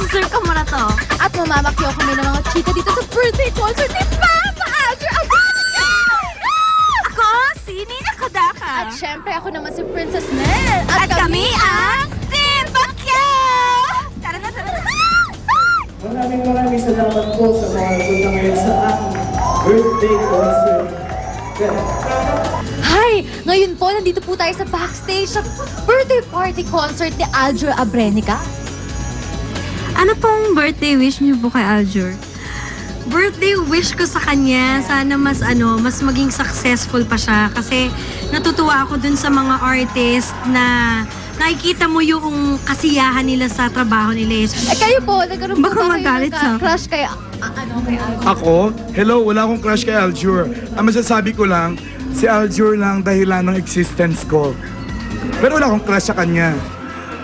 deserve ka muna to. At mamamakyaw kami ng mga chika dito sa birthday concert ni Papa Alger Abronia! Ako, si Nina Kodaka. At syempre ako naman si Princess Nel. At kami ang Team Pacquiao! Tara na, tara na! Maraming salamat po sa mga nagpunta ngayon sa aking birthday concert. Hi! Ngayon po, nandito po tayo sa backstage sa birthday party concert ni Alger Abrenica. Ano pong birthday wish niyo po kay Aljur? Birthday wish ko sa kanya, sana mas maging successful pa siya. Kasi natutuwa ako dun sa mga artist na nakikita mo yung kasiyahan nila sa trabaho nila. Eh kayo po, nagkaroon po Baka ba magalit kayo sa ng akin. crush kay, kay Alger? Ako? Hello, wala akong crush kay Aljur. Ang masasabi ko lang, si Aljur lang dahilan ng existence ko. Pero wala akong crush sa kanya.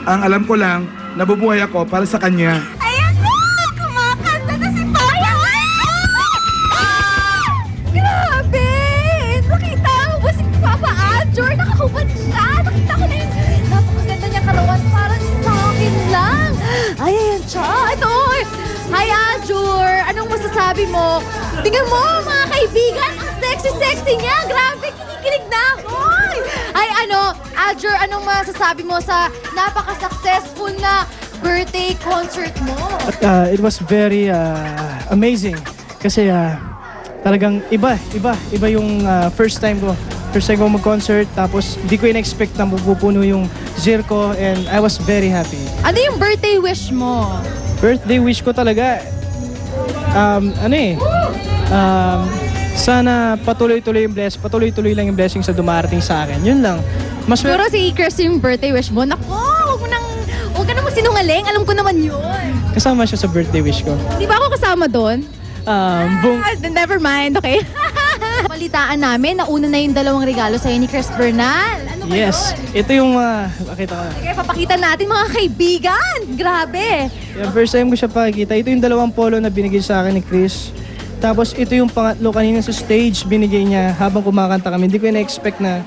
Ang alam ko lang, nabubuhay ako para sa kanya. Ayan na! Kumakanta na si Paya! Grabe! Nakita mo ba si Papa Alger? Nakahubad siya! Nakita ko na yun. Napakaganda niya karawan. Parang sa akin lang. Ay, ayan siya. Ito! Hi, Alger! Anong masasabi mo? Tingnan mo, mga kaibigan! Ang sexy-sexy niya! Grabe! Kinikilig na ako! Ay, Alger, anong masasabi mo sa napaka-successful na birthday concert mo? It was very amazing kasi talagang iba yung first time ko mag-concert, tapos hindi ko in-expect na mapupuno yung Zirco, and I was very happy. Ano yung birthday wish mo? Birthday wish ko talaga sana patuloy-tuloy lang yung blessing sa dumarating sa akin. Yun lang. Siguro si Chris yung birthday wish mo. Naku, huwag ka naman sinungaling. Alam ko naman yun. Kasama siya sa birthday wish ko. Di ba ako kasama doon? Never mind, okay? Balitaan namin, nauna na yung dalawang regalo sa'yo ni Chris Bernal. Ano ba Yes, yun? ito yung makita ko na. Sige, papakita natin mga kaibigan. Grabe. Yeah, first time ko siya pakikita. Ito yung dalawang polo na binigay sa akin ni Chris. Tapos ito yung pangatlo kanina sa stage, binigay niya habang kumakanta kami. Hindi ko na-expect na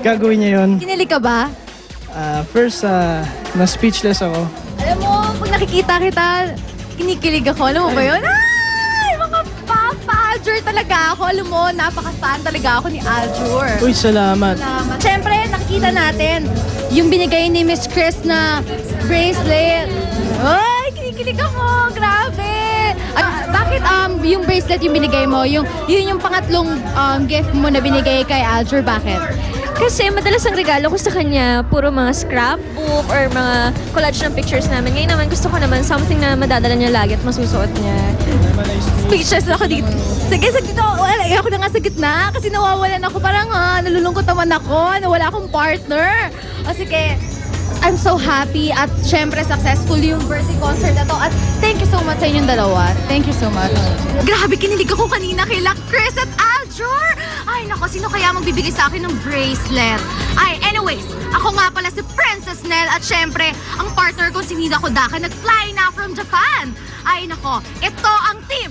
gagawin niya yun. Kinilig ka ba? First, na-speechless ako. Alam mo, pag nakikita kita, kinikilig ako. Alam mo ba yun? Ay, mga Papa Alger talaga ako. Alam mo, napaka-fan talaga ako ni Alger. Uy, salamat. Salamat. Siyempre, nakikita natin yung binigay ni Miss Chris na bracelet. Ay, kinikilig ako. Grabe. At bakit yung bracelet yung binigay mo? Yun yung pangatlong gift mo na binigay kay Alger. Bakit? Kasi madalas ang regalo ko sa kanya, puro mga scrapbook or mga collage ng pictures namin. Ngayon naman gusto ko naman something na madadala niya lagi at masusuot niya. Speechless ako dito. Sige, ako na nga sa gitna kasi nawawalan ako. Parang nalulungkot naman ako na wala akong partner. O sige, I'm so happy at syempre successful yung birthday concert na to. At thank you so much sa inyong dalawa. Thank you so much. Grabe, kinilig ako kanina kay Chris at Aljur. Ay, nako, sino kaya magbibigay sa akin ng bracelet? Ay, anyways, ako nga pala si Princess Nel at syempre, ang partner ko si Nina Kodaka nag-fly na from Japan. Ay, nako, ito ang Team